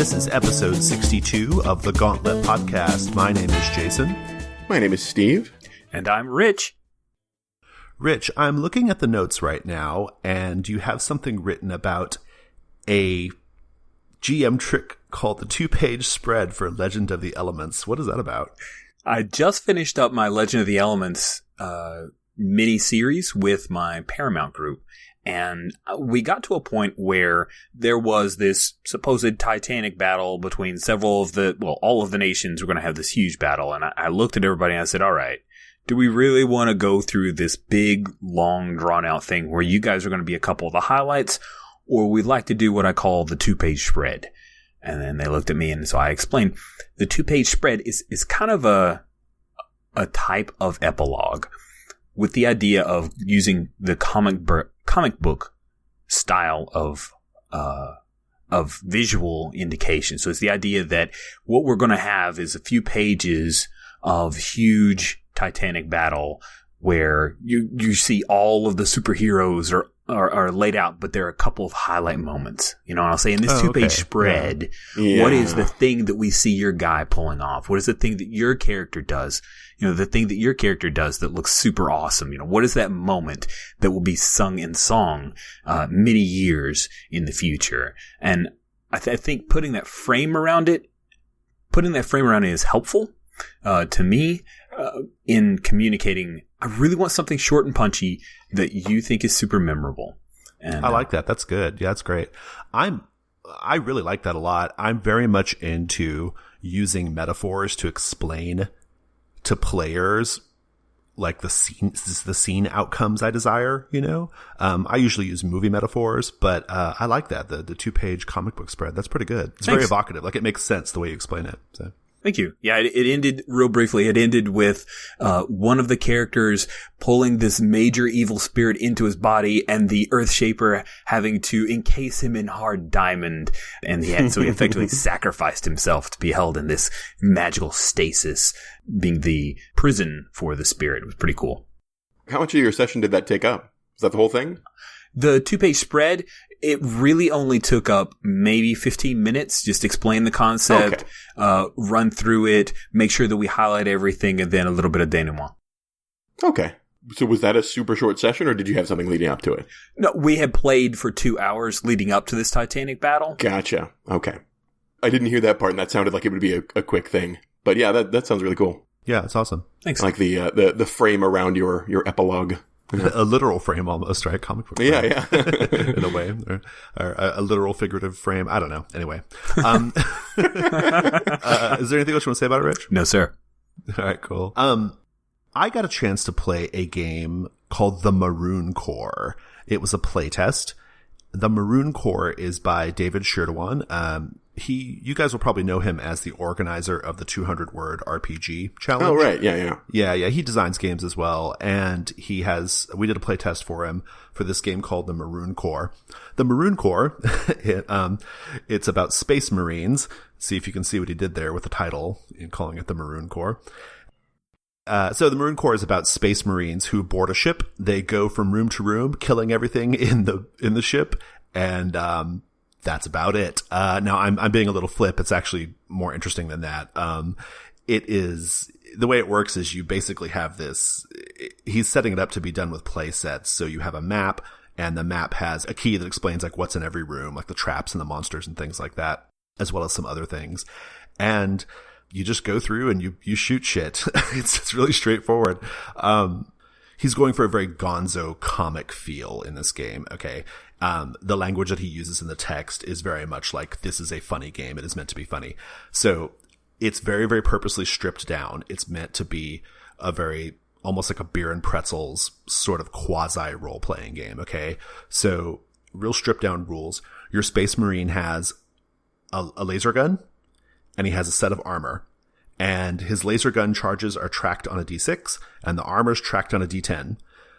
This is episode 62 of the Gauntlet Podcast. My name is Jason. My name is Steve. And I'm Rich. Rich, I'm looking at the notes right now, and you have something written about a GM trick called the 2-page spread for Legend of the Elements. What is that about? I just finished up my Legend of the Elements mini-series with my Paramount group. And we got to a point where there was this supposed titanic battle between all of the nations were going to have this huge battle. And I looked at everybody and I said, all right, do we really want to go through this big, long, drawn-out thing where you guys are going to be a couple of the highlights, or we'd like to do what I call the 2-page spread? And then they looked at me, and so I explained the 2-page spread is kind of a type of epilogue, with the idea of using the comic book style of visual indication. So it's the idea that what we're going to have is a few pages of huge titanic battle where you see all of the superheroes are laid out, but there are a couple of highlight moments. You know what I'll say? In this 2-page spread, what is the thing that we see your guy pulling off? What is the thing that your character does? You know, the thing that your character does that looks super awesome. You know, what is that moment that will be sung in song many years in the future? And I think putting that frame around it is helpful to me in communicating. I really want something short and punchy that you think is super memorable. And I like that. That's good. Yeah, that's great. I really like that a lot. I'm very much into using metaphors to explain to players like the scene outcomes I desire, you know? I usually use movie metaphors, but I like that. The 2-page comic book spread. That's pretty good. It's very evocative. Like, it makes sense the way you explain it. So. Thank you. Yeah, it ended real briefly. It ended with one of the characters pulling this major evil spirit into his body, and the Earthshaper having to encase him in hard diamond. And so he effectively sacrificed himself to be held in this magical stasis, being the prison for the spirit. It was pretty cool. How much of your session did that take up? Was that the whole thing? The 2-page spread, it really only took up maybe 15 minutes. Just explain the concept, run through it, make sure that we highlight everything, and then a little bit of denouement. Okay. So was that a super short session, or did you have something leading up to it? No, we had played for 2 hours leading up to this Titanic battle. Gotcha. Okay. I didn't hear that part, and that sounded like it would be a quick thing. But yeah, that sounds really cool. Yeah, it's awesome. Thanks. I like the frame around your epilogue. A literal frame almost, right? Comic book frame. Yeah. In a way. Or a literal figurative frame. I don't know. Anyway. Is there anything else you want to say about it, Rich? No, sir. All right, cool. I got a chance to play a game called The Maroon Corps. It was a playtest. The Maroon Corps is by David Shirdewan. You guys will probably know him as the organizer of the 200-word RPG challenge. Oh, right. Yeah. Yeah. He designs games as well. And we did a play test for him for this game called the Maroon Corps. The Maroon Corps, it's about space marines. See if you can see what he did there with the title in calling it the Maroon Corps. So the Maroon Corps is about space marines who board a ship. They go from room to room, killing everything in the ship. And, that's about it. Now I'm being a little flip. It's actually more interesting than that. It is, the way it works is you basically have he's setting it up to be done with play sets. So you have a map, and the map has a key that explains like what's in every room, like the traps and the monsters and things like that, as well as some other things. And you just go through and you shoot shit. It's really straightforward. He's going for a very gonzo comic feel in this game. Okay. The language that he uses in the text is very much like, this is a funny game. It is meant to be funny. So it's very, very purposely stripped down. It's meant to be a very, almost like a beer and pretzels sort of quasi role playing game. Okay. So real stripped down rules. Your space marine has a laser gun, and he has a set of armor, and his laser gun charges are tracked on a D6, and the armor is tracked on a D10.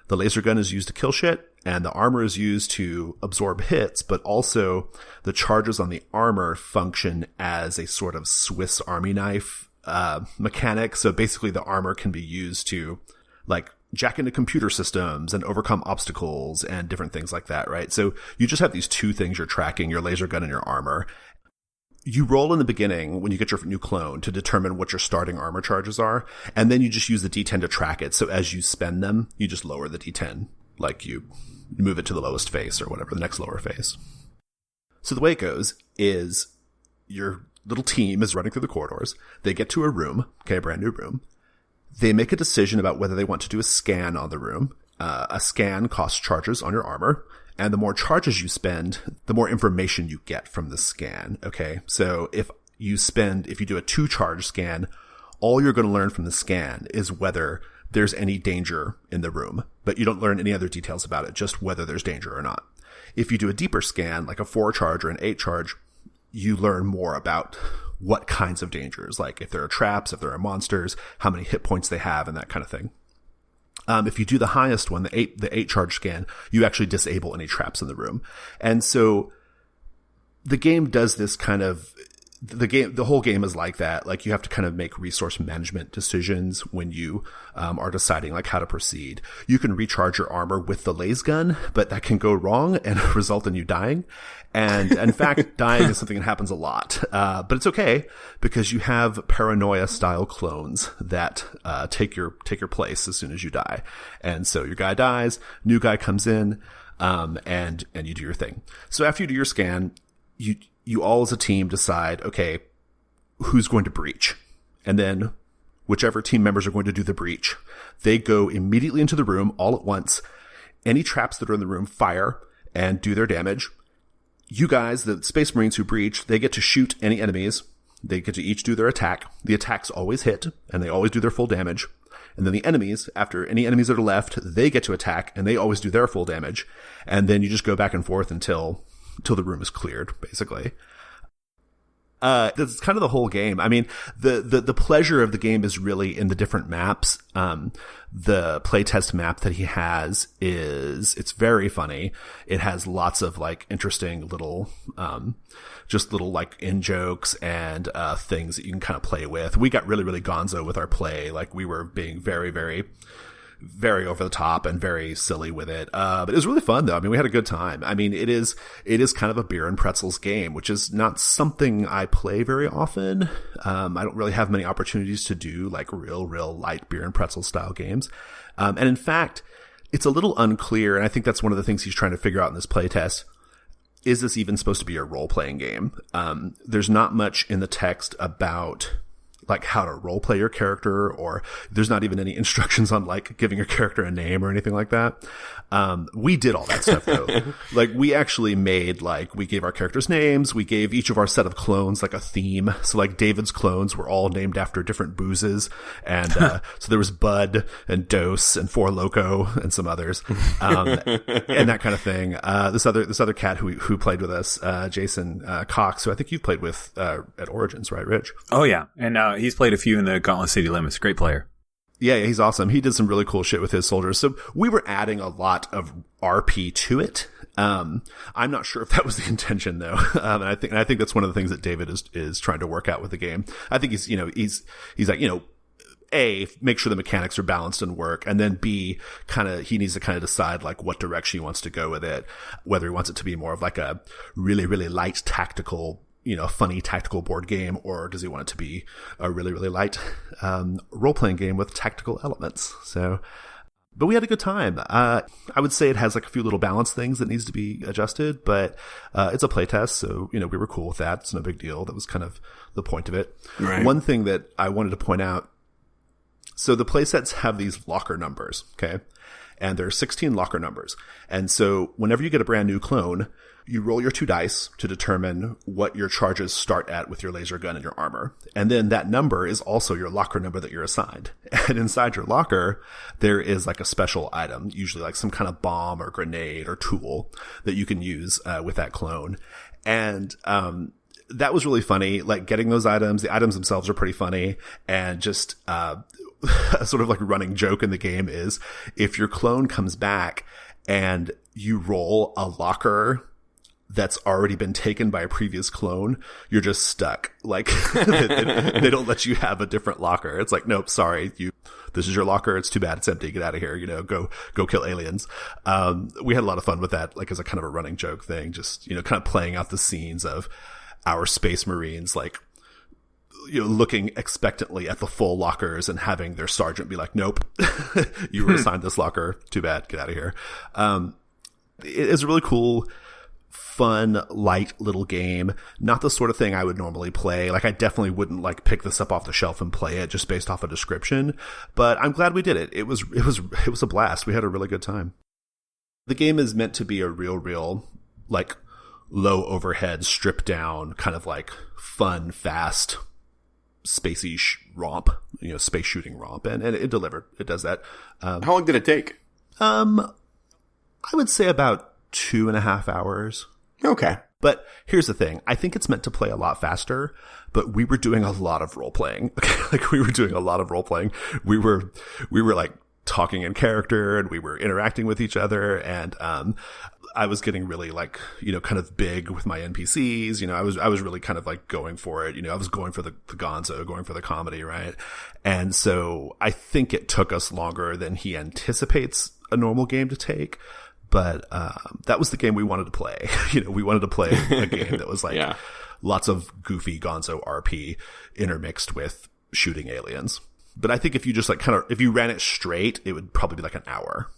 The laser gun is used to kill shit, and the armor is used to absorb hits, but also the charges on the armor function as a sort of Swiss Army knife mechanic. So basically the armor can be used to like jack into computer systems and overcome obstacles and different things like that, right? So you just have these two things you're tracking, your laser gun and your armor. you roll in the beginning when you get your new clone to determine what your starting armor charges are, and then you just use the D10 to track it. So as you spend them, you just lower the D10, like you move it to the lowest face or whatever, the next lower face. So the way it goes is your little team is running through the corridors. They get to a room, okay, a brand new room. They make a decision about whether they want to do a scan on the room. A scan costs charges on your armor. And the more charges you spend, the more information you get from the scan. Okay. So if you do a 2-charge scan, all you're going to learn from the scan is whether there's any danger in the room, but you don't learn any other details about it, just whether there's danger or not. If you do a deeper scan, like a 4-charge or an 8-charge, you learn more about what kinds of dangers, like if there are traps, if there are monsters, how many hit points they have, and that kind of thing. If you do the highest one, the 8-charge scan, you actually disable any traps in the room. And so the game does this kind of, the whole game is like that. Like you have to kind of make resource management decisions when you are deciding like how to proceed. You can recharge your armor with the laser gun, but that can go wrong and result in you dying. And in fact, dying is something that happens a lot. But it's okay because you have paranoia style clones that take your place as soon as you die. And so your guy dies, new guy comes in, and you do your thing. So after you do your scan, you all as a team decide, okay, who's going to breach? And then whichever team members are going to do the breach, they go immediately into the room all at once. Any traps that are in the room fire and do their damage. You guys, the Space Marines who breach, they get to shoot any enemies. They get to each do their attack. The attacks always hit, and they always do their full damage. And then the enemies, after any enemies that are left, they get to attack, and they always do their full damage. And then you just go back and forth until the room is cleared, basically. That's kind of the whole game. I mean, the pleasure of the game is really in the different maps. The playtest map that he has it's very funny. It has lots of like interesting little, just little like in jokes and, things that you can kind of play with. We got really, really gonzo with our play. Like we were being very, very, very over the top and very silly with it. But it was really fun though. I mean, we had a good time. I mean, it is kind of a beer and pretzels game, which is not something I play very often. I don't really have many opportunities to do like real light beer and pretzel style games. And in fact, it's a little unclear. And I think that's one of the things he's trying to figure out in this playtest. Is this even supposed to be a role-playing game? There's not much in the text about like how to role play your character, or there's not even any instructions on like giving your character a name or anything like that. We did all that stuff though. Like we actually made we gave our characters names. We gave each of our set of clones like a theme. So like David's clones were all named after different boozes. And, so there was Bud and Dose and Four Loko and some others. And that kind of thing. This other cat who played with us, Jason, Cox, who I think you've played with, at Origins, right, Rich? Oh yeah. And, he's played a few in the Gauntlet City Limits. Great player. Yeah, he's awesome. He did some really cool shit with his soldiers. So we were adding a lot of RP to it. I'm not sure if that was the intention though. And I think that's one of the things that David is trying to work out with the game. I think he's like, A, make sure the mechanics are balanced and work, and then B, he needs to kind of decide like what direction he wants to go with it, whether he wants it to be more of like a really, really light tactical, funny tactical board game, or does he want it to be a really, really light, role-playing game with tactical elements? So, but we had a good time. I would say it has like a few little balance things that needs to be adjusted, but, it's a playtest. So, we were cool with that. It's no big deal. That was kind of the point of it. Right. One thing that I wanted to point out. So the playsets have these locker numbers. Okay. And there are 16 locker numbers. And so whenever you get a brand new clone, you roll your 2 dice to determine what your charges start at with your laser gun and your armor. And then that number is also your locker number that you're assigned. And inside your locker, there is like a special item, usually like some kind of bomb or grenade or tool that you can use with that clone. And that was really funny, like getting those items. The items themselves are pretty funny, and just a sort of like running joke in the game is if your clone comes back and you roll a locker that's already been taken by a previous clone, you're just stuck. Like they don't let you have a different locker. It's like, nope, sorry, this is your locker. It's too bad. It's empty. Get out of here. Go kill aliens. We had a lot of fun with that, like as a kind of a running joke thing, just, kind of playing out the scenes of our Space Marines, like, looking expectantly at the full lockers and having their sergeant be like, nope, you were assigned this locker. Too bad. Get out of here. It is a really cool, fun, light little game. Not the sort of thing I would normally play. Like, I definitely wouldn't like pick this up off the shelf and play it just based off a description, but I'm glad we did it. It was a blast. We had a really good time. The game is meant to be a real, like, low overhead, stripped down, kind of like fun, fast, spacey romp, space shooting romp, and it delivered. It does that. How long did it take? I would say about 2.5 hours. Okay. But here's the thing. I think it's meant to play a lot faster, but we were doing a lot of role playing. Like, we were doing a lot of role playing. We were like talking in character, and we were interacting with each other, and I was getting really like, kind of big with my NPCs. I was really kind of like going for it. I was going for the gonzo, going for the comedy, right? And so I think it took us longer than he anticipates a normal game to take. But that was the game we wanted to play. We wanted to play a game that was like lots of goofy gonzo RP intermixed with shooting aliens. But I think if you just like if you ran it straight, it would probably be like an hour.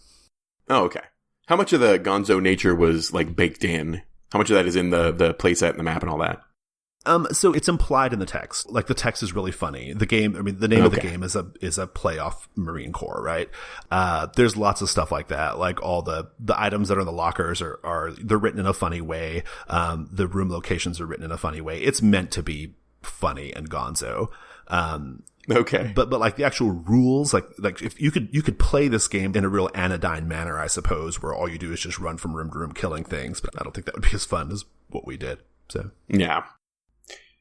Oh, okay. How much of the gonzo nature was like baked in? How much of that is in the playset and the map and all that? So it's implied in the text. Like, the text is really funny. The game, the name of the game is a play off Marine Corps, right? There's lots of stuff like that. Like, all the items that are in the lockers they're written in a funny way. The room locations are written in a funny way. It's meant to be funny and gonzo. Okay. But like the actual rules, like if you could play this game in a real anodyne manner, I suppose, where all you do is just run from room to room killing things, but I don't think that would be as fun as what we did. So yeah.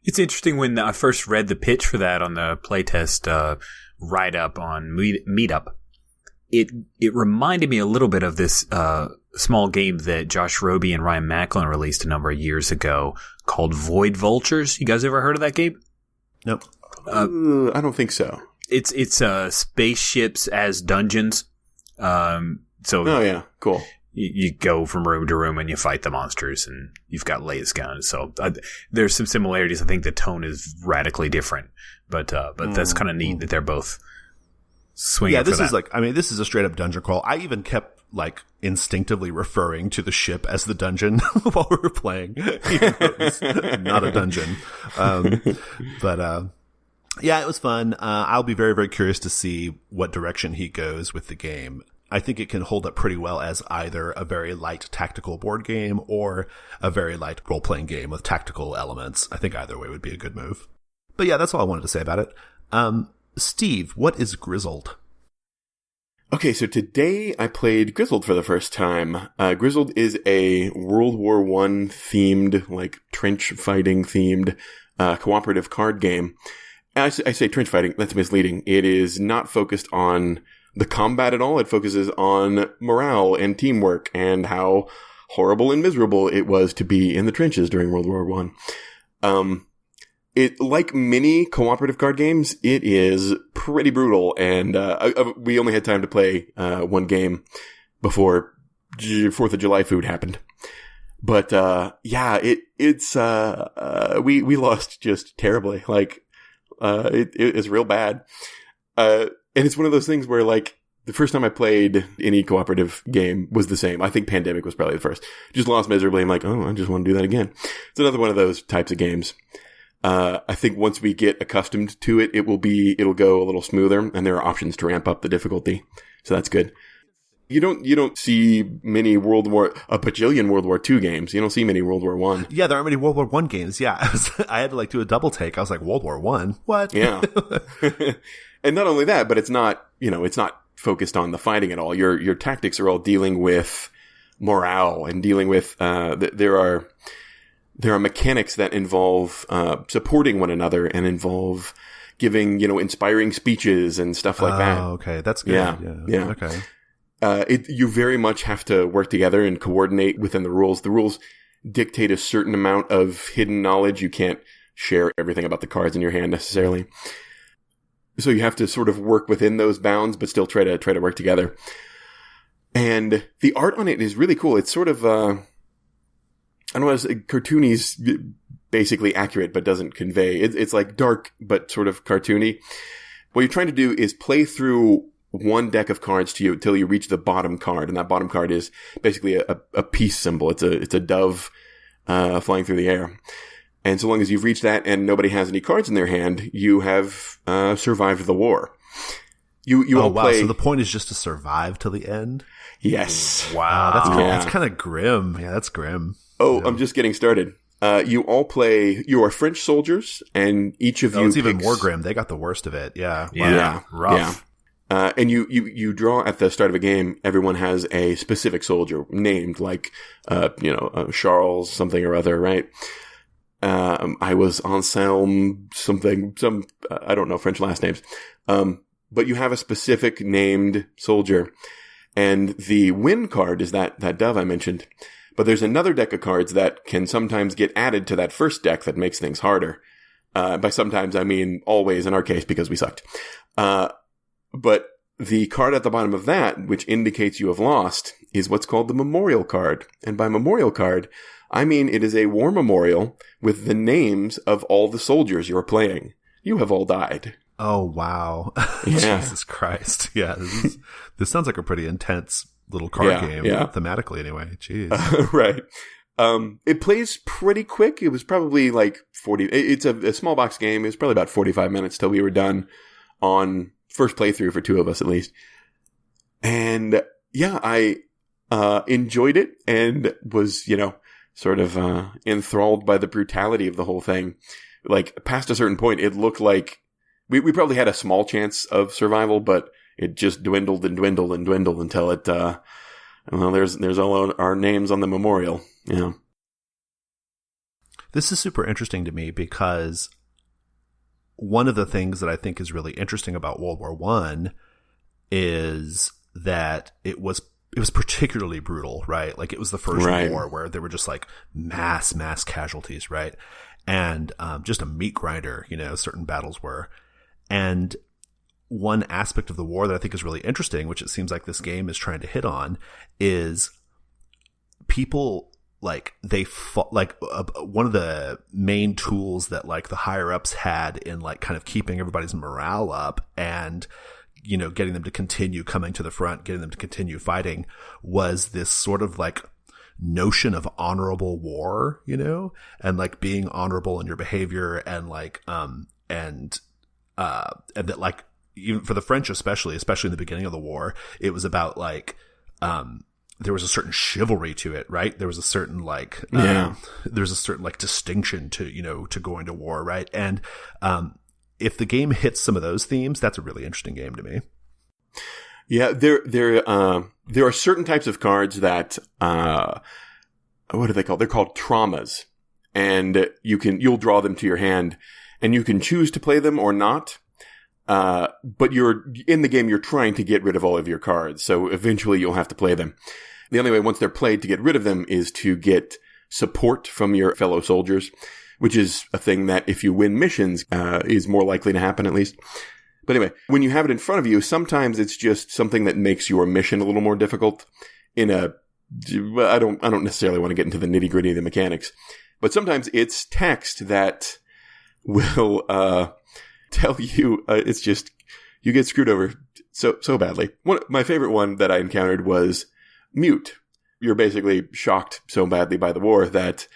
It's interesting, when I first read the pitch for that on the playtest write-up on Meetup, it reminded me a little bit of this small game that Josh Roby and Ryan Macklin released a number of years ago called Void Vultures. You guys ever heard of that game? Nope. I don't think so. It's spaceships as dungeons. Oh yeah, cool. You go from room to room and you fight the monsters, and you've got laser guns. So there's some similarities. I think the tone is radically different, but that's kind of neat that they're both swinging. Yeah, this is a straight up dungeon crawl. I even kept like instinctively referring to the ship as the dungeon while we were playing, even though it's not a dungeon. Yeah, it was fun. I'll be very, very curious to see what direction he goes with the game. I think it can hold up pretty well as either a very light tactical board game or a very light role-playing game with tactical elements. I think either way would be a good move. But yeah, that's all I wanted to say about it. Steve, what is Grizzled? Okay, so today I played Grizzled for the first time. Grizzled is a World War I themed, like trench fighting themed cooperative card game. I say trench fighting, that's misleading. It is not focused on the combat at all. It focuses on morale and teamwork and how horrible and miserable it was to be in the trenches during World War I. It, like many cooperative card games, it is pretty brutal, and we only had time to play one game before 4th of July food happened. But yeah, we lost just terribly. Like, it is real bad. And it's one of those things where, like, the first time I played any cooperative game was the same. I think Pandemic was probably the first. Just lost miserably. I'm like, oh, I just want to do that again. It's another one of those types of games. I think once we get accustomed to it, it'll go a little smoother, and there are options to ramp up the difficulty. So that's good. You don't see many a bajillion World War II games. You don't see many World War I. Yeah, there aren't many World War I games. Yeah, I had to like do a double take. I was like, World War I? What? Yeah. And not only that, but it's not focused on the fighting at all. Your tactics are all dealing with morale and dealing with, there are mechanics that involve, supporting one another and involve giving, inspiring speeches and stuff like that. Oh, okay. That's good. Yeah. Okay. You very much have to work together and coordinate within the rules. The rules dictate a certain amount of hidden knowledge. You can't share everything about the cards in your hand necessarily. So you have to sort of work within those bounds, but still try to work together. And the art on it is really cool. It's sort of, I don't know, cartoony basically accurate but doesn't convey. It's like dark but sort of cartoony. What you're trying to do is play through one deck of cards to you until you reach the bottom card, and that bottom card is basically a peace symbol. It's a dove flying through the air. And so long as you've reached that and nobody has any cards in their hand, you have survived the war. You all play. So the point is just to survive till the end? Yes. Wow. That's kind of grim. Yeah, that's grim. Oh, I'm just getting started. You all play. You are French soldiers, and each of you. It's even more grim. They got the worst of it. Yeah. Yeah. Rough. Yeah. And you draw at the start of a game. Everyone has a specific soldier named, like, Charles something or other, right? I was Anselme something. I don't know French last names. But you have a specific named soldier, and the win card is that dove I mentioned. But there's another deck of cards that can sometimes get added to that first deck that makes things harder. By sometimes, I mean always in our case because we sucked. But the card at the bottom of that, which indicates you have lost, is what's called the memorial card. And by memorial card, I mean it is a war memorial with the names of all the soldiers you're playing. You have all died. Oh, wow. Yeah. Jesus Christ. Yeah, this sounds like a pretty intense little card game, thematically anyway. Jeez. Right. It plays pretty quick. It was probably like 40. It's a small box game. It was probably about 45 minutes till we were done on first playthrough for two of us at least. And yeah, I enjoyed it and was, sort of enthralled by the brutality of the whole thing. Like, past a certain point, it looked like we probably had a small chance of survival, but it just dwindled and dwindled and dwindled until it, there's all our names on the memorial. Yeah. This is super interesting to me because one of the things that I think is really interesting about World War I is that it was particularly brutal, right? Like, it was the first war where there were just like mass casualties, right? And just a meat grinder, certain battles were. And one aspect of the war that I think is really interesting, which it seems like this game is trying to hit on, is people, like, they fought, like, one of the main tools that, like, the higher ups had in, like, kind of keeping everybody's morale up and, getting them to continue coming to the front, getting them to continue fighting, was this sort of, like, notion of honorable war, and, like, being honorable in your behavior, and, like, and that, like, even for the French especially in the beginning of the war, it was about, like, there was a certain chivalry to it, right? There was a certain, like, there's a certain, like, distinction to, to going to war, right? And, if the game hits some of those themes, that's a really interesting game to me. Yeah, there are certain types of cards that, what are they called? They're called traumas. And you'll draw them to your hand, and you can choose to play them or not. But in the game, you're trying to get rid of all of your cards. So eventually you'll have to play them. The only way once they're played to get rid of them is to get support from your fellow soldiers, which is a thing that if you win missions, is more likely to happen at least. But anyway, when you have it in front of you, sometimes it's just something that makes your mission a little more difficult I don't necessarily want to get into the nitty gritty of the mechanics, but sometimes it's text that will, tell you, it's just, you get screwed over so badly. My favorite one that I encountered was mute. You're basically shocked so badly by the war that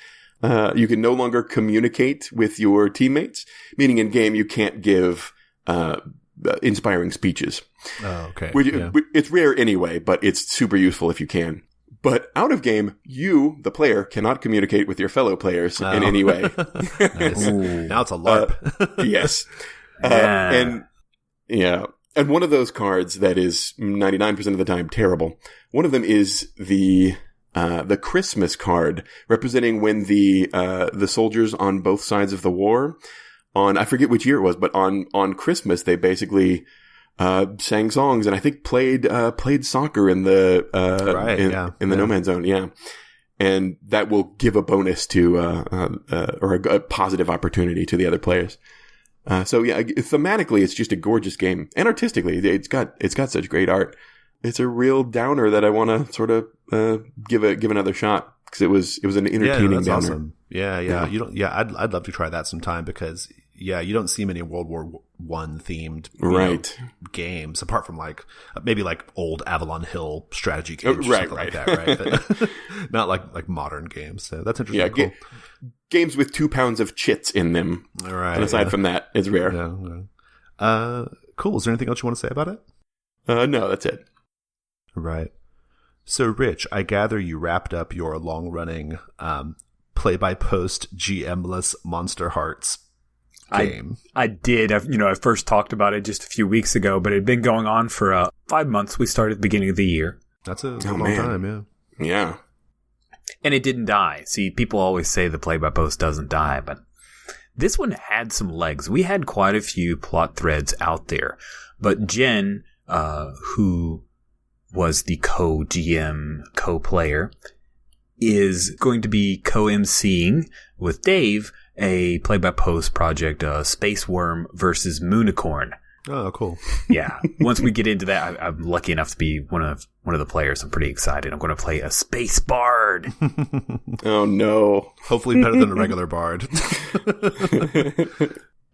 you can no longer communicate with your teammates, meaning in game you can't give inspiring speeches. Oh, okay. It's rare anyway, but it's super useful if you can. But out of game, you, the player, cannot communicate with your fellow players in any way. Nice. Now it's a LARP. Yes. And one of those cards that is 99% of the time terrible. One of them is the Christmas card, representing when the soldiers on both sides of the war, I forget which year it was, but on Christmas they basically sang songs and I think played soccer in the no man's zone, yeah. And that will give a bonus to or a positive opportunity to the other players. So yeah, thematically it's just a gorgeous game, and artistically it's got such great art. It's a real downer that I want to sort of give another shot, because it was an entertaining that's downer. awesome. Yeah. You don't. Yeah, I'd love to try that sometime because you don't see many World War One themed games apart from maybe old Avalon Hill strategy games, like that, right? But not like modern games. So that's interesting. Yeah, cool. Games with 2 pounds of chits in them. All right. And aside from that, it's rare. Yeah. Cool. Is there anything else you want to say about it? No, that's it. Right. So, Rich, I gather you wrapped up your long-running play-by-post GM-less Monster Hearts game. I did. I first talked about it just a few weeks ago, but it had been going on for 5 months. We started at the beginning of the year. That's a long time, yeah. Yeah. And it didn't die. See, people always say the play-by-post doesn't die, but this one had some legs. We had quite a few plot threads out there, but Jen, who was the co-GM, co-player, is going to be co-MCing with Dave a play-by-post project, Space Worm versus Moonicorn. Oh, cool. Yeah. Once we get into that, I'm lucky enough to be one of the players. I'm pretty excited. I'm going to play a space bard. Oh, no. Hopefully better than a regular bard.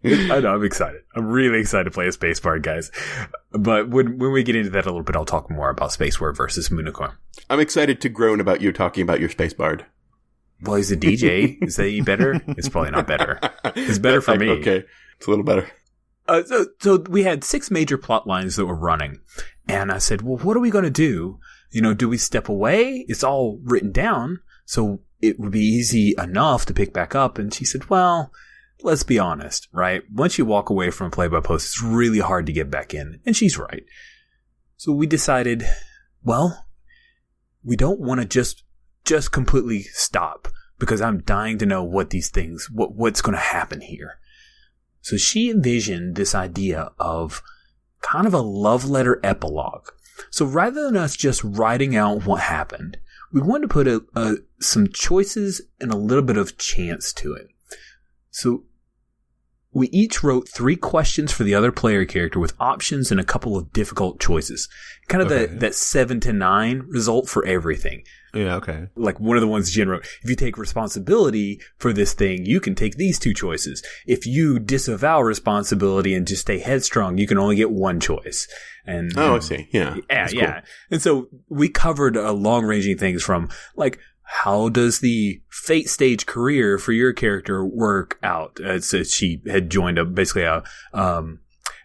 I know, I'm excited. I'm really excited to play a space bard, guys. But when we get into that a little bit, I'll talk more about Space Worm versus Moonicorn. I'm excited to groan about you talking about your space bard. Well, he's a DJ. Is that any better? It's probably not better. It's better for me. Okay. It's a little better. So we had 6 major plot lines that were running. And I said, well, what are we going to do? Do we step away? It's all written down, so it would be easy enough to pick back up. And she said, well, let's be honest, right? Once you walk away from a play-by-post, it's really hard to get back in. And she's right. So we decided, well, we don't want to just completely stop because I'm dying to know what these things, what's going to happen here. So she envisioned this idea of kind of a love letter epilogue. So rather than us just writing out what happened, we wanted to put some choices and a little bit of chance to it. So we each wrote 3 questions for the other player character with options and a couple of difficult choices. Kind of that 7 to 9 result for everything. Yeah, okay. Like one of the ones Jen wrote, if you take responsibility for this thing, you can take these 2 choices. If you disavow responsibility and just stay headstrong, you can only get 1 choice. And I see. Yeah. Yeah, Cool. yeah. And so we covered long-ranging things from how does the fate stage career for your character work out? So she had joined basically an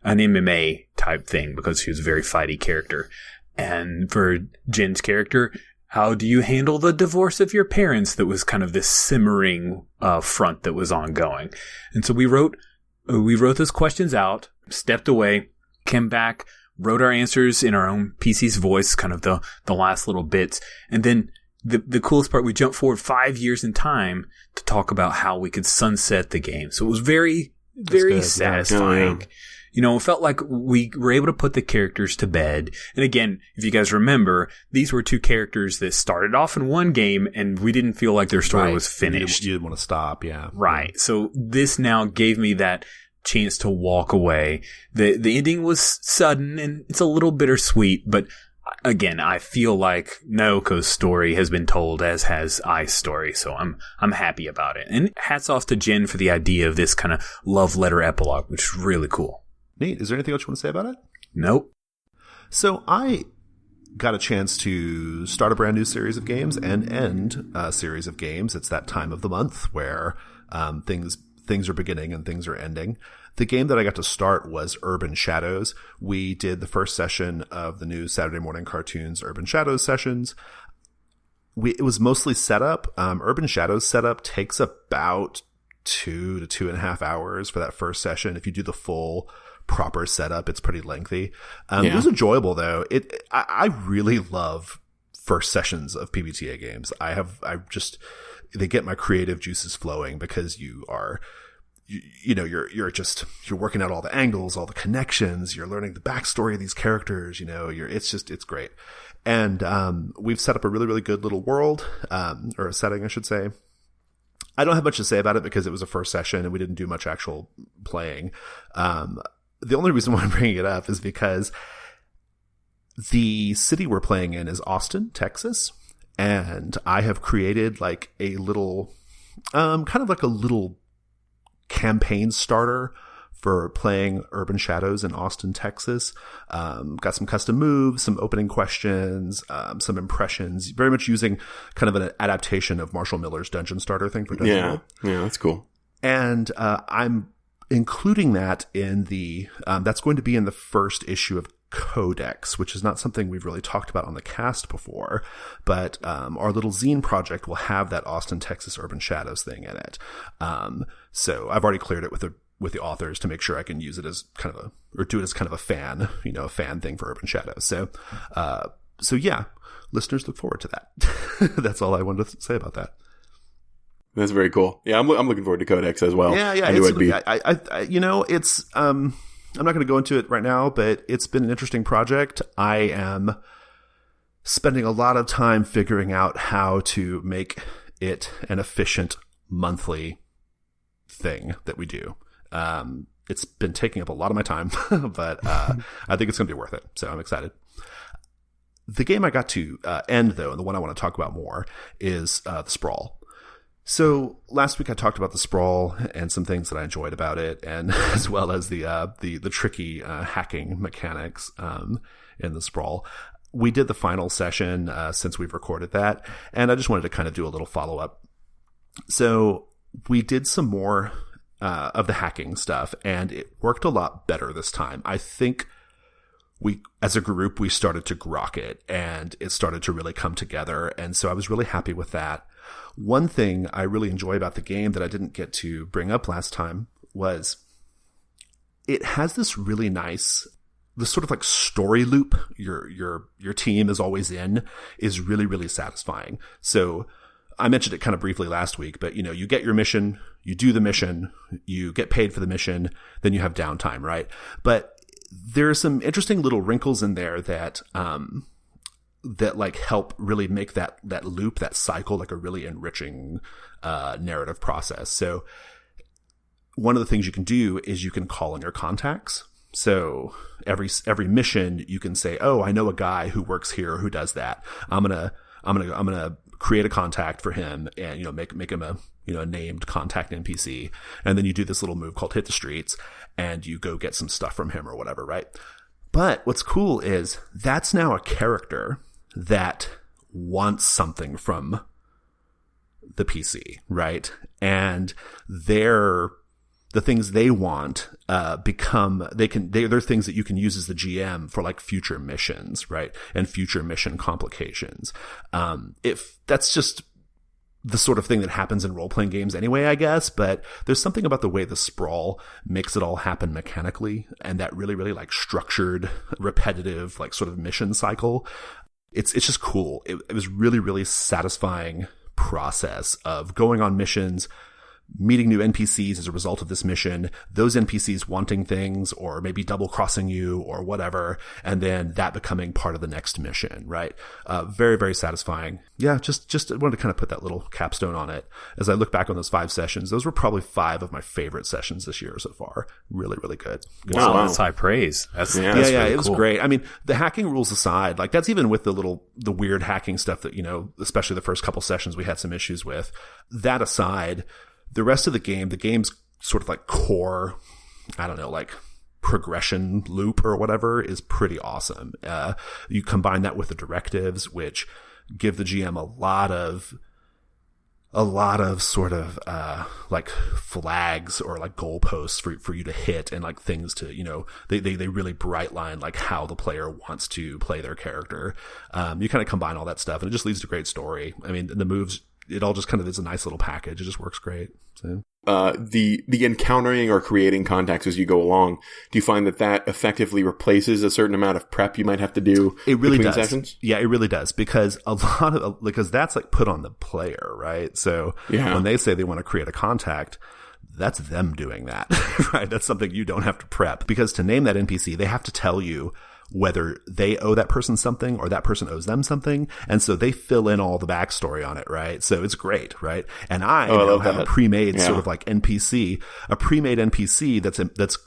MMA type thing because she was a very fighty character. And for Jen's character, how do you handle the divorce of your parents? That was kind of this simmering front that was ongoing. And so we wrote those questions out, stepped away, came back, wrote our answers in our own PC's voice, kind of the last little bits. And then the coolest part, we jumped forward 5 years in time to talk about how we could sunset the game. So it was very, very satisfying. Yeah. It felt like we were able to put the characters to bed. And again, if you guys remember, these were 2 characters that started off in one game and we didn't feel like their story was finished. You didn't want to stop, yeah. Right. So this now gave me that chance to walk away. The ending was sudden and it's a little bittersweet, but again, I feel like Naoko's story has been told, as has I's story, so I'm happy about it. And hats off to Jen for the idea of this kind of love letter epilogue, which is really cool. Neat. Is there anything else you want to say about it? Nope. So I got a chance to start a brand new series of games and end a series of games. It's that time of the month where things are beginning and things are ending. The game that I got to start was Urban Shadows. We did the first session of the new Saturday morning cartoons Urban Shadows sessions. It was mostly setup. Urban Shadows setup takes about 2 to 2.5 hours for that first session. If you do the full proper setup, it's pretty lengthy. It was enjoyable though. I really love first sessions of PBTA games. They get my creative juices flowing because you're working out all the angles, all the connections, you're learning the backstory of these characters, it's great. And we've set up a really, really good little world, or a setting, I should say. I don't have much to say about it because it was a first session and we didn't do much actual playing. The only reason why I'm bringing it up is because the city we're playing in is Austin, Texas. And I have created like a little, kind of like a little campaign starter for playing Urban Shadows in Austin, Texas. Got some custom moves, some opening questions, some impressions, very much using kind of an adaptation of Marshall Miller's Dungeon Starter thing for Dungeon World. Yeah, that's cool. And I'm including that in the, that's going to be in the first issue of Codex, which is not something we've really talked about on the cast before, but our little zine project will have that Austin, Texas Urban Shadows thing in it. So I've already cleared it with the authors to make sure I can use it as kind of or do it as kind of a fan, a fan thing for Urban Shadows. So yeah, listeners, look forward to that. That's all I wanted to say about that. That's very cool. Yeah, I'm looking forward to Codex as well. Yeah. It's I'm not going to go into it right now, but it's been an interesting project. I am spending a lot of time figuring out how to make it an efficient monthly thing that we do. It's been taking up a lot of my time, but I think it's going to be worth it. So I'm excited. The game I got to end, though, and the one I want to talk about more is the Sprawl. So last week I talked about the Sprawl and some things that I enjoyed about it, and as well as the tricky hacking mechanics in the Sprawl. We did the final session since we've recorded that, and I just wanted to kind of do a little follow up. So we did some more of the hacking stuff, and it worked a lot better this time. I think we, as a group, we started to grok it, and it started to really come together, and so I was really happy with that. One thing I really enjoy about the game that I didn't get to bring up last time was it has this really nice, this sort of like story loop your team is always in is really, really satisfying. So I mentioned it kind of briefly last week, but you get your mission, you do the mission, you get paid for the mission, then you have downtime, right? But there are some interesting little wrinkles in there that like help really make that loop, that cycle, like a really enriching narrative process. So one of the things you can do is you can call in your contacts. So every mission you can say, oh, I know a guy who works here who does that. I'm gonna create a contact for him and make him a named contact NPC, and then you do this little move called Hit the Streets, and you go get some stuff from him or whatever, right? But what's cool is that's now a character that wants something from the PC, right? And the things they want they're things that you can use as the GM for like future missions, right? And future mission complications. If that's just the sort of thing that happens in role-playing games anyway, I guess, but there's something about the way the Sprawl makes it all happen mechanically, and that really, really like structured, repetitive, like sort of mission cycle. It's just cool. It was really, really satisfying process of going on missions, meeting new NPCs as a result of this mission, those NPCs wanting things or maybe double crossing you or whatever, and then that becoming part of the next mission, right? Very, very satisfying. Yeah, just wanted to kind of put that little capstone on it. As I look back on those 5 sessions, those were probably 5 of my favorite sessions this year so far. Really, really good. Wow, that's high praise. That's really it was cool. great. I mean, the hacking rules aside, like that's even with the weird hacking stuff that, especially the first couple sessions we had some issues with. That aside, the rest of the game's sort of like core, I don't know, like progression loop or whatever is pretty awesome. You combine that with the directives, which give the GM a lot of sort of, like flags or like goalposts for you to hit and like things to, they really bright line like how the player wants to play their character. You kind of combine all that stuff and it just leads to a great story. I mean, the moves, it all just kind of is a nice little package. It just works great. So. The encountering or creating contacts as you go along, do you find that effectively replaces a certain amount of prep you might have to do it really between does. sessions? Yeah, it really does, because because that's like put on the player, right? So when they say they want to create a contact, that's them doing that, right? That's something you don't have to prep, because to name that NPC, they have to tell you whether they owe that person something or that person owes them something. And so they fill in all the backstory on it, right? So it's great, right? And I have a pre-made sort of like NPC, a pre-made NPC that's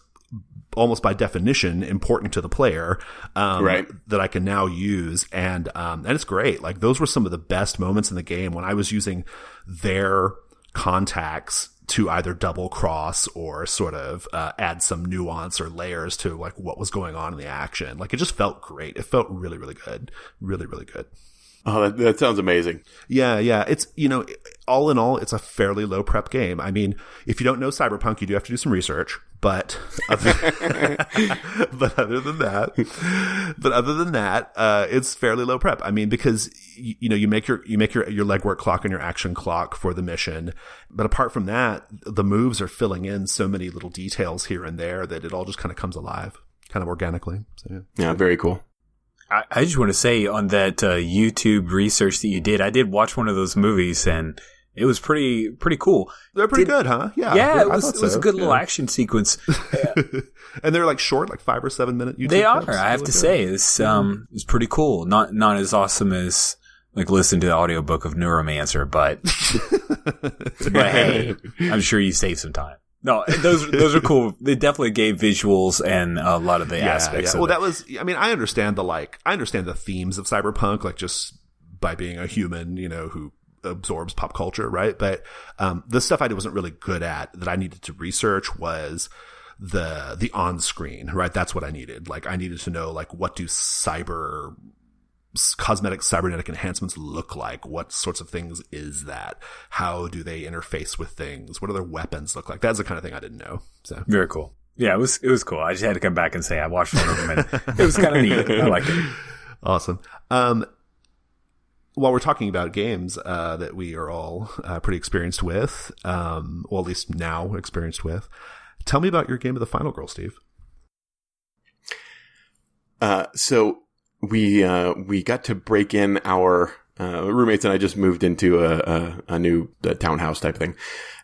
almost by definition important to the player, right, that I can now use. And it's great. Like, those were some of the best moments in the game when I was using their contacts to either double cross or sort of add some nuance or layers to like what was going on in the action. Like, it just felt great. It felt really, really good. Really, really good. Oh, that sounds amazing. Yeah. It's, all in all, it's a fairly low prep game. I mean, if you don't know Cyberpunk, you do have to do some research, but other than that, it's fairly low prep. I mean, because you make your legwork clock and your action clock for the mission, but apart from that, the moves are filling in so many little details here and there that it all just kind of comes alive, kind of organically. So yeah, very cool. I just want to say, on that YouTube research that you did, I did watch one of those movies, and it was pretty cool. They're pretty good, huh? Yeah, it was a good little action sequence. And they're like short, like 5 or 7 minute YouTube They are. clips. I have to say, it's pretty cool. Not as awesome as like listening to the audiobook of Neuromancer, but hey, I'm sure you saved some time. No, those are cool. They definitely gave visuals and a lot of the aspects. Yeah. Of that was. I mean, I understand the themes of cyberpunk, like just by being a human, who absorbs pop culture, right? But the stuff I wasn't really good at that I needed to research was the on screen, right? That's what I needed. Like, I needed to know, like, what do cosmetic cybernetic enhancements look like? What sorts of things is that? How do they interface with things? What do their weapons look like? That's the kind of thing I didn't know. So very cool. Yeah, it was cool. I just had to come back and say I watched one of them, and it was kind of neat. I liked it. Awesome. While we're talking about games that we are all pretty experienced with, well, at least now experienced with, tell me about your game of the Final Girl, Steve. So we got to break in. Our roommates and I just moved into a new townhouse type thing,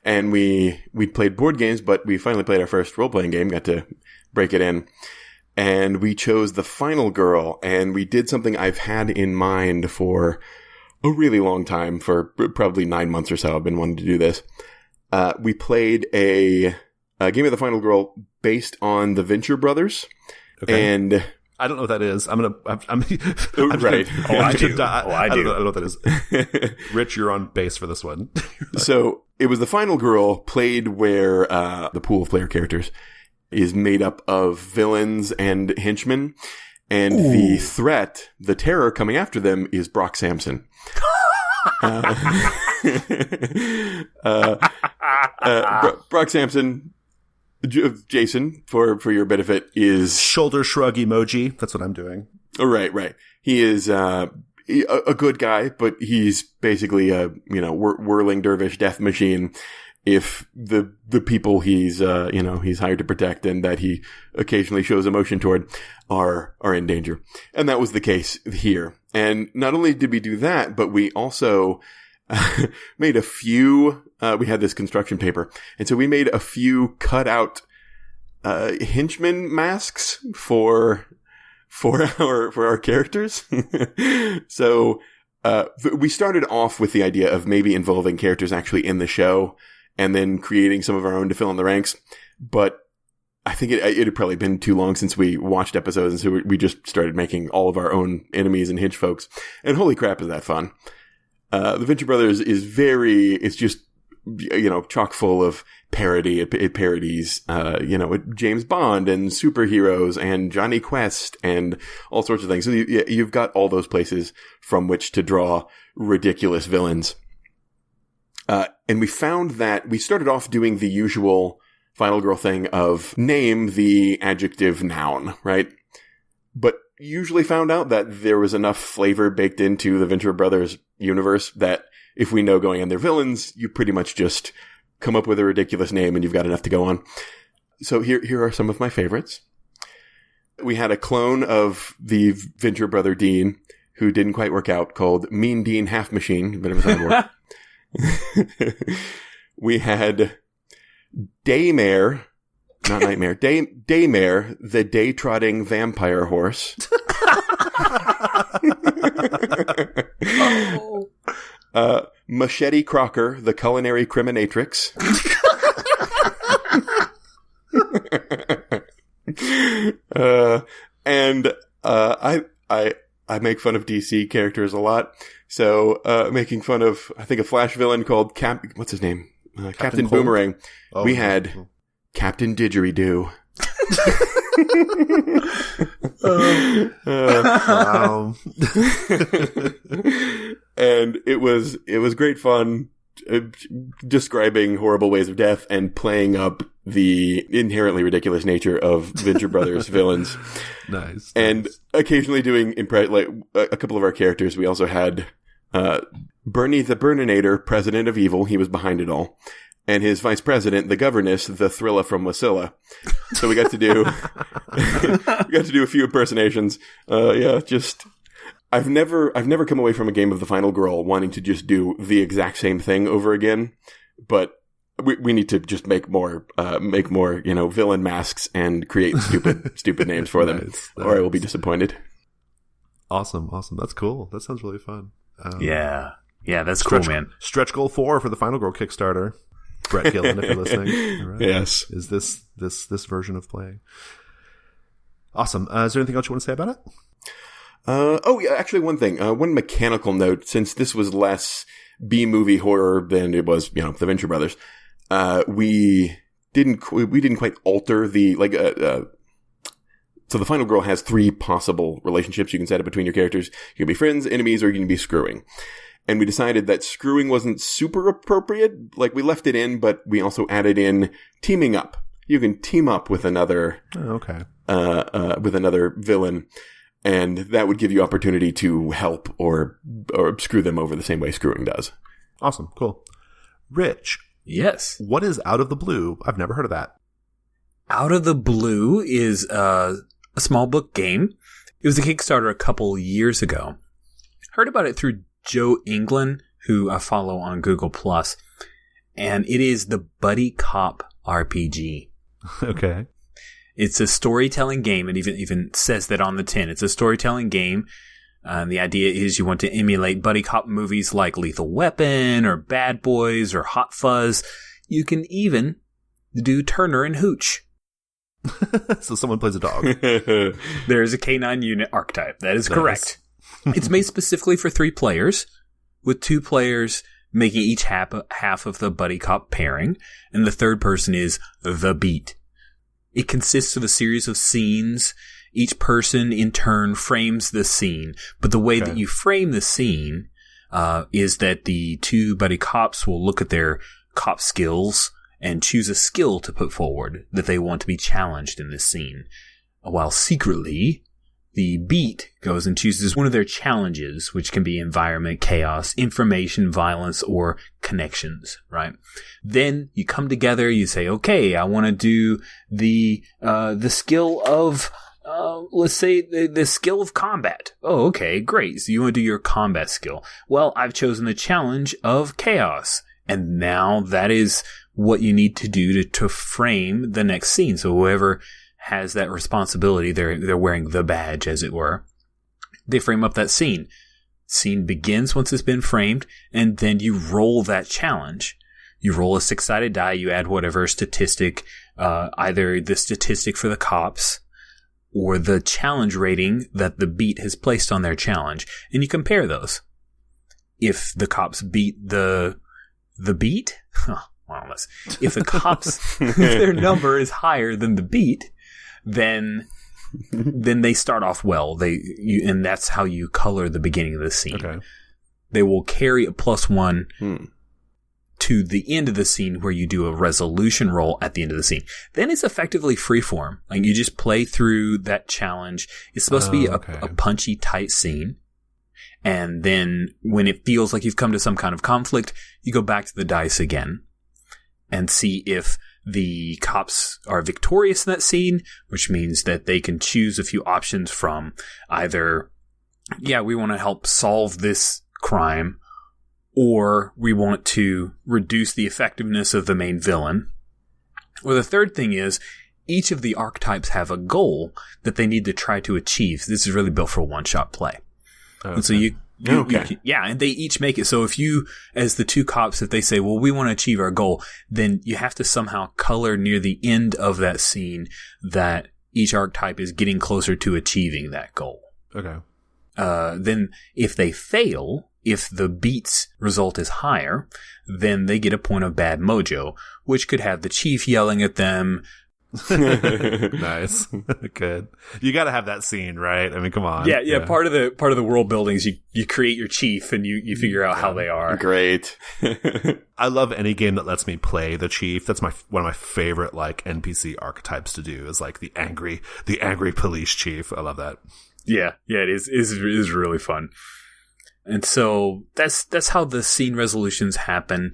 and we played board games, but we finally played our first role playing game. Got to break it in, and we chose the Final Girl, and we did something I've had in mind for a really long time, for probably 9 months or so. I've been wanting to do this. We played a game of the Final Girl based on the Venture Brothers, and I don't know what that is. I'm right. I do. I don't know what that is. Rich, you're on base for this one. So it was the Final Girl played where the pool of player characters is made up of villains and henchmen, and the threat, the terror coming after them, is Brock Samson. Brock Samson, Jason, for your benefit, is shoulder shrug emoji. That's what I'm doing. Oh, right. He is a good guy, but he's basically a whirling dervish death machine. If the people he's hired to protect and that he occasionally shows emotion toward are in danger, and that was the case here. And not only did we do that, but we also made a few. We had this construction paper, and so we made a few cutout henchman masks for our characters. So we started off with the idea of maybe involving characters actually in the show, and then creating some of our own to fill in the ranks. But I think it had probably been too long since we watched episodes, and so we just started making all of our own enemies and hench folks. And holy crap, is that fun! The Venture Brothers is it's just, chock full of parody. It parodies, James Bond and superheroes and Johnny Quest and all sorts of things. So you've got all those places from which to draw ridiculous villains. And we found that we started off doing the usual Final Girl thing of name the adjective noun, right? But usually found out that there was enough flavor baked into the Venture Brothers universe that if we know going on their villains, you pretty much just come up with a ridiculous name and you've got enough to go on. So here are some of my favorites. We had a clone of the Venture Brother Dean who didn't quite work out, called Mean Dean Half Machine. Bit of a sideboard. We had Daymare, not Nightmare, Daymare, the day-trotting vampire horse. Machete Crocker, the culinary criminatrix. And I make fun of DC characters a lot. So, making fun of, I think, a Flash villain called what's his name? Captain Boomerang. Oh, we had Captain Didgeridoo. Wow. And it was great fun describing horrible ways of death and playing up the inherently ridiculous nature of Venture Brothers villains. Nice. And occasionally doing like a couple of our characters. We also had Bernie the Burninator, president of evil. He was behind it all. And his vice president, the governess, the Thrilla from Wasilla. So we got to do a few impersonations. I've never come away from a game of The Final Girl wanting to just do the exact same thing over again. But we need to just make more, villain masks and create stupid names for them, nice. Or I will be disappointed. Awesome. That's cool. That sounds really fun. Yeah, that's cool, man. Stretch goal 4 for the Final Girl Kickstarter. Brett Gillen, if you're listening. Right. Yes. Is this version of playing? Awesome. Is there anything else you want to say about it? Actually, one thing. One mechanical note, since this was less B-movie horror than it was, the Venture Brothers. We didn't quite alter the, so the Final Girl has 3 possible relationships you can set up between your characters. You can be friends, enemies, or you can be screwing. And we decided that screwing wasn't super appropriate. Like, we left it in, but we also added in teaming up. You can team up with another, with another villain. And that would give you opportunity to help or screw them over the same way screwing does. Awesome. Cool. Rich. Yes. What is Out of the Blue? I've never heard of that. Out of the Blue is a small book game. It was a Kickstarter a couple years ago. Heard about it through Joe England, who I follow on Google+. And it is the Buddy Cop RPG. Okay. It's a storytelling game. It even says that on the tin. It's a storytelling game. The idea is you want to emulate buddy cop movies like Lethal Weapon or Bad Boys or Hot Fuzz. You can even do Turner and Hooch. So someone plays a dog. There's a K9 unit archetype. That is correct. It's made specifically for 3 players, with 2 players making each half of the buddy cop pairing, and the third person is the beat. It consists of a series of scenes. Each person in turn frames the scene, but the way that you frame the scene is that the 2 buddy cops will look at their cop skills and choose a skill to put forward that they want to be challenged in this scene, while secretly the beat goes and chooses one of their challenges, which can be environment, chaos, information, violence, or connections, right? Then you come together, you say, okay, I want to do the skill of, let's say the skill of combat. Oh, okay, great. So you want to do your combat skill. Well, I've chosen the challenge of chaos. And now that is what you need to do to frame the next scene. So whoever has that responsibility, they're wearing the badge, as it were. They frame up that scene. Scene begins once it's been framed, and then you roll that challenge. You roll a 6-sided die, you add whatever statistic, either the statistic for the cops or the challenge rating that the beat has placed on their challenge, and you compare those. If the cops beat the beat, if the cops, if their number is higher than the beat, then they start off well. And that's how you color the beginning of the scene. Okay. They will carry a +1 to the end of the scene, where you do a resolution roll at the end of the scene. Then it's effectively freeform. Like, you just play through that challenge. It's supposed to be a punchy, tight scene. And then when it feels like you've come to some kind of conflict, you go back to the dice again and see if the cops are victorious in that scene, which means that they can choose a few options from either, we want to help solve this crime, or we want to reduce the effectiveness of the main villain. Or the third thing is, each of the archetypes have a goal that they need to try to achieve. This is really built for one-shot play. Okay. And so you and they each make it. So if you, as the 2 cops, if they say, well, we want to achieve our goal, then you have to somehow color near the end of that scene that each archetype is getting closer to achieving that goal. Okay. Then if they fail, if the beat's result is higher, then they get a point of bad mojo, which could have the chief yelling at them. Nice. Good. You got to have that scene, right? I mean, come on. Yeah. Part of the world building is you create your chief and you figure out how they are. Great. I love any game that lets me play the chief. That's one of my favorite like NPC archetypes to do is like the angry police chief. I love that. Yeah, it is really fun. And so that's how the scene resolutions happen.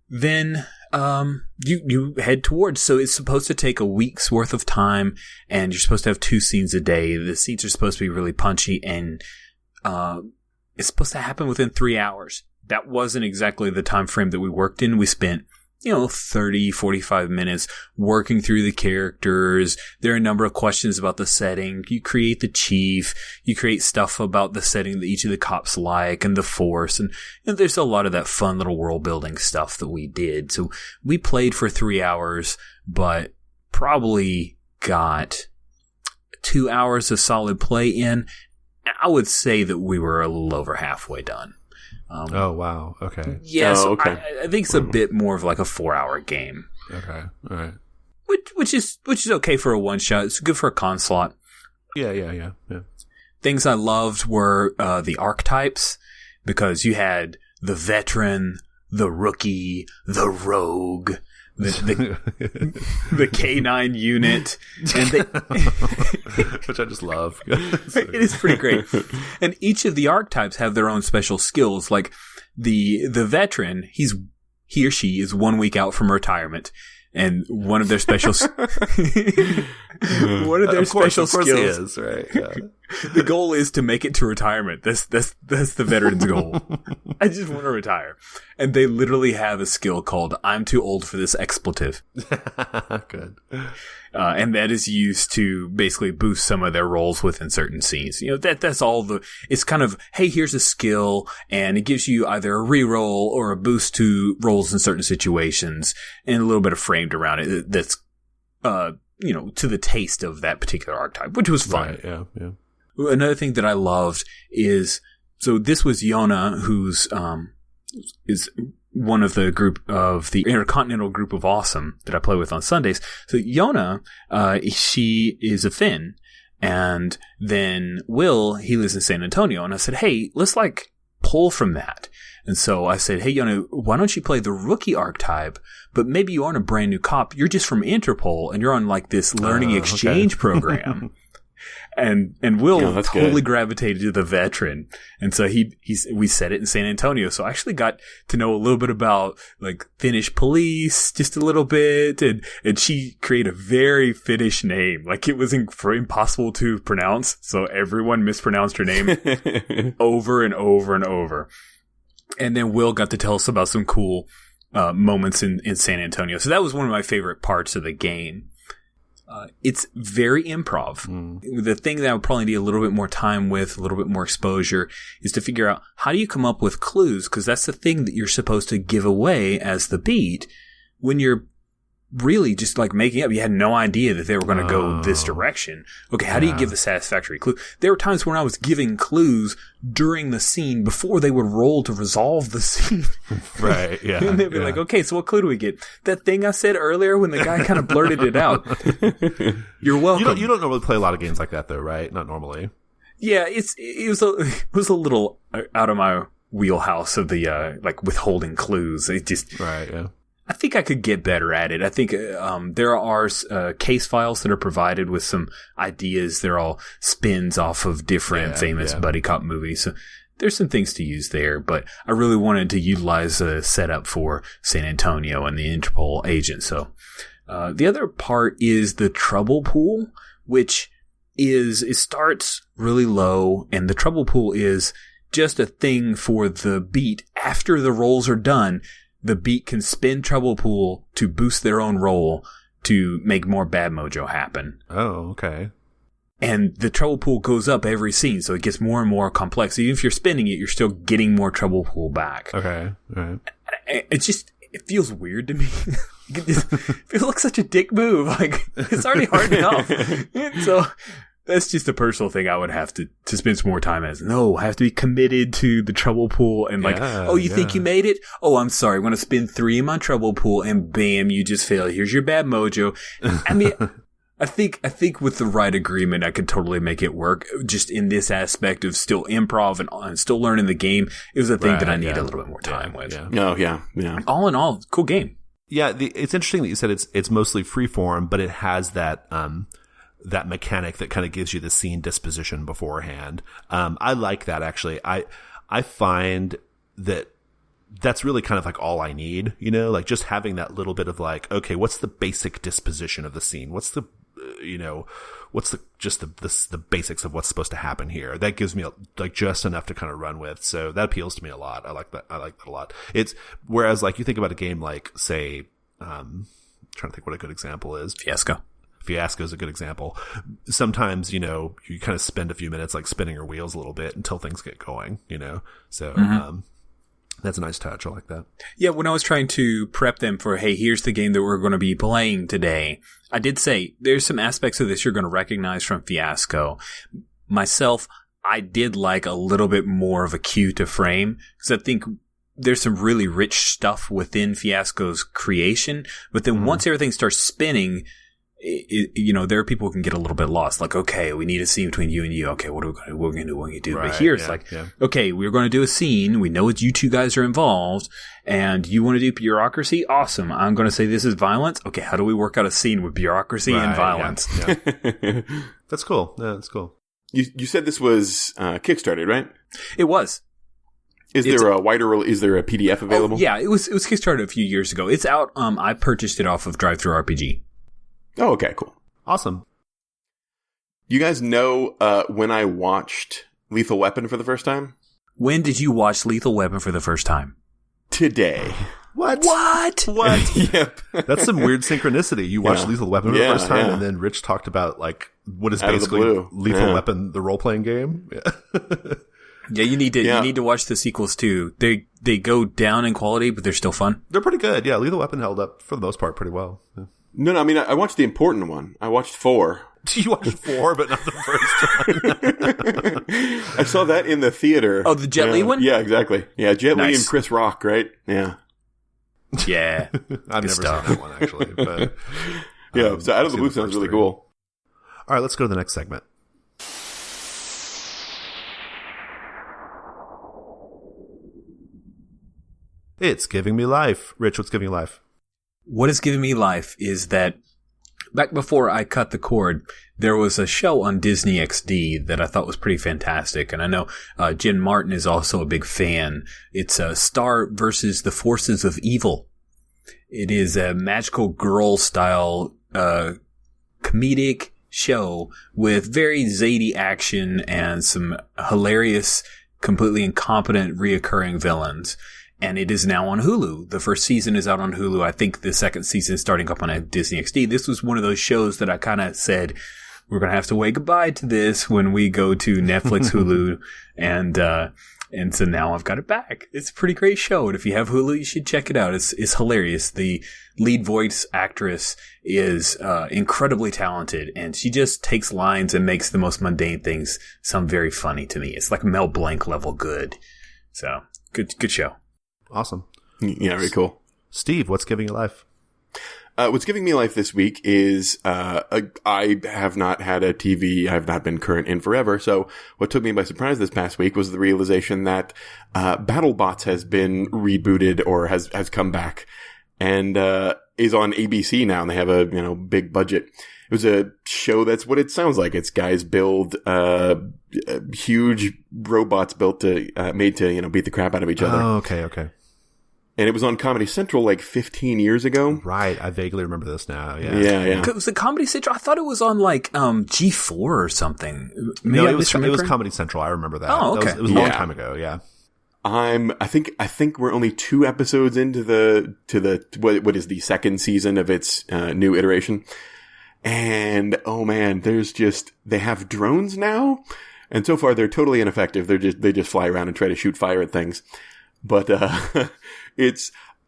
Then you head towards, so it's supposed to take a week's worth of time, and you're supposed to have 2 scenes a day. The scenes are supposed to be really punchy, and it's supposed to happen within 3 hours. That wasn't exactly the time frame that we worked in. We spent 30, 45 minutes working through the characters. There are a number of questions about the setting. You create the chief. You create stuff about the setting that each of the cops like and the force. And there's a lot of that fun little world building stuff that we did. So we played for 3 hours, but probably got 2 hours of solid play in. I would say that we were a little over halfway done. Oh, wow. Okay. Yeah, so okay. I think it's a bit more of like a 4-hour game. Okay. All right. Which is okay for a one-shot. It's good for a con slot. Yeah. Things I loved were the archetypes, because you had the veteran, the rookie, the rogue, the K9 unit, and which I just love. It is pretty great. And each of the archetypes have their own special skills. Like the veteran, he or she is 1 week out from retirement, and one of their special skills. Of course he is, right? Yeah. The goal is to make it to retirement. That's the veteran's goal. I just want to retire. And they literally have a skill called "I'm too old for this expletive." Good. And that is used to basically boost some of their rolls within certain scenes. That's all it's kind of, hey, here's a skill, and it gives you either a reroll or a boost to rolls in certain situations, and a little bit of framed around it that's, to the taste of that particular archetype, which was fun. Right, yeah. Another thing that I loved is, so this was Yona, who's, is one of the group of the Intercontinental Group of Awesome that I play with on Sundays. So Yona, she is a Finn, and then Will, he lives in San Antonio, and I said, hey, let's pull from that. And so I said, hey, Yona, why don't you play the rookie archetype, but maybe you aren't a brand new cop, you're just from Interpol, and you're on this learning exchange program. And Will totally gravitated to the veteran. And so we set it in San Antonio. So I actually got to know a little bit about Finnish police, just a little bit. And she created a very Finnish name. It was impossible to pronounce. So everyone mispronounced her name over and over and over. And then Will got to tell us about some cool, moments in San Antonio. So that was one of my favorite parts of the game. It's very improv. The thing that I would probably need a little bit more time with, a little bit more exposure, is to figure out how do you come up with clues, because that's the thing that you're supposed to give away as the beat when you're really just making up. You had no idea that they were going to go this direction. Okay, how do you give a satisfactory clue? There were times when I was giving clues during the scene before they would roll to resolve the scene. Right, yeah. And they'd be okay, so what clue do we get? That thing I said earlier when the guy kind of blurted it out. You're welcome. You don't normally play a lot of games like that, though, right? Not normally. Yeah, it was a little out of my wheelhouse of the withholding clues. It just right, yeah. I think I could get better at it. I think there are case files that are provided with some ideas. They're all spins off of different famous buddy cop movies. So there's some things to use there, but I really wanted to utilize a setup for San Antonio and the Interpol agent. So the other part is the trouble pool, which it starts really low, and the trouble pool is just a thing for the beat after the rolls are done. The beat can spin trouble pool to boost their own roll to make more bad mojo happen. Oh, okay. And the trouble pool goes up every scene, so it gets more and more complex. Even if you're spinning it, you're still getting more trouble pool back. Okay, all right. It's just, it feels weird to me. It just feels like such a dick move. Like, it's already hard enough. So that's just a personal thing I would have to spend some more time as. No, I have to be committed to the trouble pool and like, you think you made it? Oh, I'm sorry. I'm going to spend 3 in my trouble pool and bam, you just fail. Here's your bad mojo. I mean, I think with the right agreement, I could totally make it work. Just in this aspect of still improv and still learning the game, it was a thing that I need a little bit more time with. Yeah. Oh, yeah. All in all, cool game. Yeah, it's interesting that you said it's mostly freeform, but it has that that mechanic that kind of gives you the scene disposition beforehand. I like that, actually. I find that that's really kind of like all I need, you know, like just having that little bit of like, okay, what's the basic disposition of the scene? What's the, what's the basics of what's supposed to happen here? That gives me like just enough to kind of run with. So that appeals to me a lot. I like that a lot. It's whereas like you think about a game like say, trying to think what a good example is. Fiasco is a good example. Sometimes, you kind of spend a few minutes like spinning your wheels a little bit until things get going, so, that's a nice touch. I like that. Yeah, when I was trying to prep them for, hey, here's the game that we're going to be playing today, I did say there's some aspects of this you're going to recognize from Fiasco. Myself, I did like a little bit more of a cue to frame because I think there's some really rich stuff within Fiasco's creation. But then once everything starts spinning, there are people who can get a little bit lost. Like, okay, we need a scene between you and you. Okay, what are we going to do? Right, but here it's okay, we're going to do a scene. We know it's you two guys are involved and you want to do bureaucracy. Awesome. I'm going to say this is violence. Okay, how do we work out a scene with bureaucracy and violence? Yeah. That's cool. Yeah, that's cool. You said this was Kickstarted, right? It was. Is there a PDF available? Yeah, it was Kickstarted a few years ago. It's out. I purchased it off of DriveThruRPG. Oh, okay, cool. Awesome. You guys know when I watched Lethal Weapon for the first time? When did you watch Lethal Weapon for the first time? Today. What? Yep. That's some weird synchronicity. You watched Lethal Weapon for the first time, and then Rich talked about like what is basically Lethal Weapon, the role-playing game. Yeah, you need to watch the sequels too. They go down in quality, but they're still fun. They're pretty good. Yeah, Lethal Weapon held up for the most part pretty well. Yeah. No, I mean, I watched the important one. I watched 4. You watched 4, but not the first one. I saw that in the theater. Oh, the Jet Li one? Yeah, exactly. Yeah, Jet Li and Chris Rock, right? Yeah. Yeah. I've never seen that one, actually. But, yeah, so Out of the Blue sounds really cool. All right, let's go to the next segment. It's Giving Me Life. Rich, what's giving you life? What is giving me life is that back before I cut the cord, there was a show on Disney XD that I thought was pretty fantastic. And I know Jen Martin is also a big fan. It's Star versus the Forces of Evil. It is a magical girl style comedic show with very zany action and some hilarious, completely incompetent reoccurring villains. And it is now on Hulu. The first season is out on Hulu. I think the second season is starting up on Disney XD. This was one of those shows that I kind of said, we're going to have to wave goodbye to this when we go to Netflix, Hulu. And so now I've got it back. It's a pretty great show. And if you have Hulu, you should check it out. It's hilarious. The lead voice actress is incredibly talented, and she just takes lines and makes the most mundane things sound very funny to me. It's like Mel Blanc level good. So good show. Awesome. Yeah, very cool. Steve, what's giving you life? What's giving me life this week is I have not had a TV I've not been current in forever. So what took me by surprise this past week was the realization that BattleBots has been rebooted or has come back and is on ABC now, and they have a big budget. It was a show that's what it sounds like. It's guys build huge robots made to beat the crap out of each other. Oh, okay. And it was on Comedy Central like 15 years ago. Right. I vaguely remember this now. Yeah. Yeah. Was it Comedy Central? I thought it was on like G4 or something. No, it was Comedy Central. I remember that. Oh, okay. It was a long time ago. Yeah. I think we're only 2 episodes into what is the second season of its new iteration. And oh man, they have drones now. And so far they're totally ineffective. They just fly around and try to shoot fire at things. But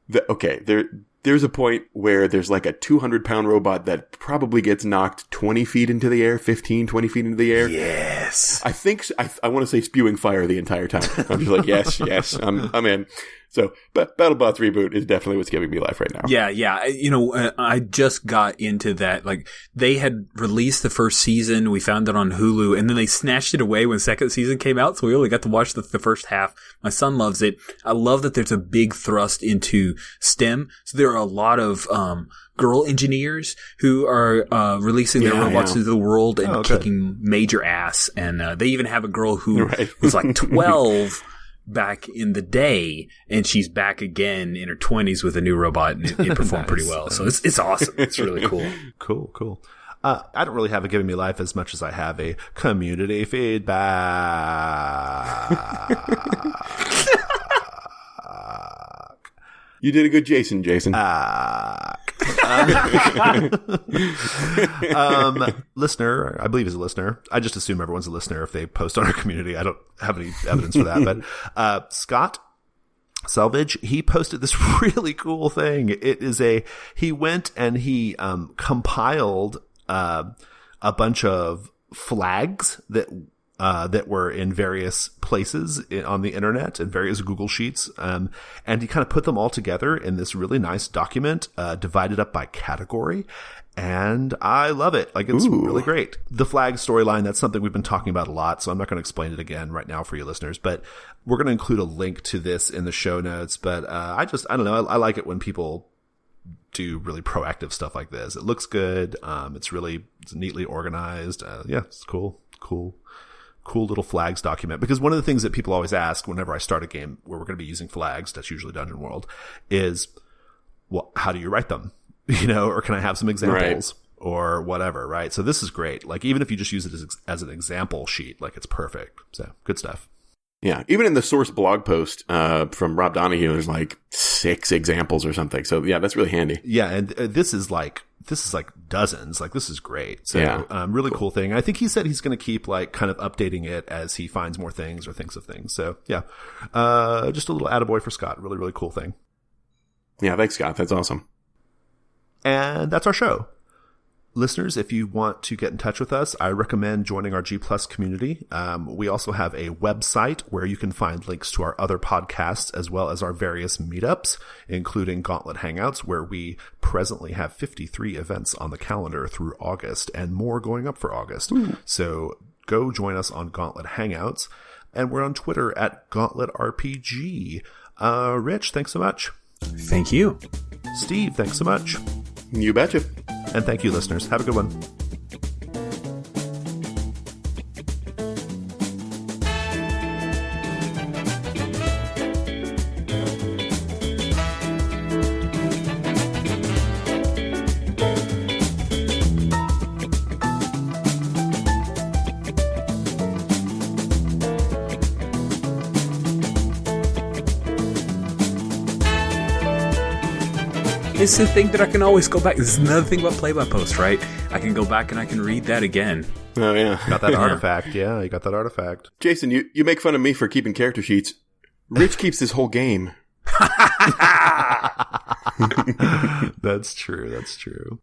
There's a point where there's like a 200-pound robot that probably gets knocked 20 feet into the air, 15, 20 feet into the air. Yes. I think, I want to say spewing fire the entire time. I'm just like, yes, I'm in. So, but BattleBots Reboot is definitely what's giving me life right now. Yeah. You know, I just got into that. Like, they had released the first season. We found it on Hulu, and then they snatched it away when second season came out. So we only got to watch the first half. My son loves it. I love that there's a big thrust into STEM. So there are a lot of, girl engineers who are, releasing their robots into the world and kicking major ass. And, they even have a girl who was like 12 back in the day, and she's back again in her 20s with a new robot, and it performed pretty well. So it's awesome. It's really cool. Cool. I don't really have a giving me life as much as I have a community feedback. You did a good Jason. Listener, I believe is a listener. I just assume everyone's a listener if they post on our community. I don't have any evidence for that. But Scott Selvidge, he posted this really cool thing. He went and he compiled a bunch of flags that were in various places on the internet and various Google Sheets. And he kind of put them all together in this really nice document, divided up by category. And I love it. Like, it's really great. The flag storyline, that's something we've been talking about a lot, so I'm not going to explain it again right now for you listeners, but we're going to include a link to this in the show notes. But, I don't know. I like it when people do really proactive stuff like this. It looks good. It's neatly organized. It's cool little flags document, because one of the things that people always ask whenever I start a game where we're going to be using flags, that's usually Dungeon World, is, well, how do you write them? You know, or can I have some examples or whatever, right? So this is great. Like, even if you just use it as an example sheet, like, it's perfect. So good stuff. Yeah. Even in the source blog post, from Rob Donahue, there's like 6 examples or something. So yeah, that's really handy. Yeah. And this is like dozens. Like, this is great. So, really cool thing. I think he said he's going to keep like kind of updating it as he finds more things or thinks of things. So yeah, just a little attaboy for Scott. Really, really cool thing. Yeah. Thanks, Scott. That's awesome. And that's our show. Listeners, if you want to get in touch with us, I recommend joining our G Plus community. We also have a website where you can find links to our other podcasts as well as our various meetups, including Gauntlet Hangouts, where we presently have 53 events on the calendar through August and more going up for August. So go join us on Gauntlet Hangouts. And we're on Twitter at Gauntlet RPG. Rich, thanks so much. Thank you. Steve, thanks so much. You betcha. And thank you, listeners. Have a good one. It's the thing that I can always go back. This is another thing about play-by-post, right? I can go back and I can read that again. Oh, yeah. Got that artifact. Yeah, you got that artifact. Jason, you make fun of me for keeping character sheets. Rich keeps this whole game. That's true.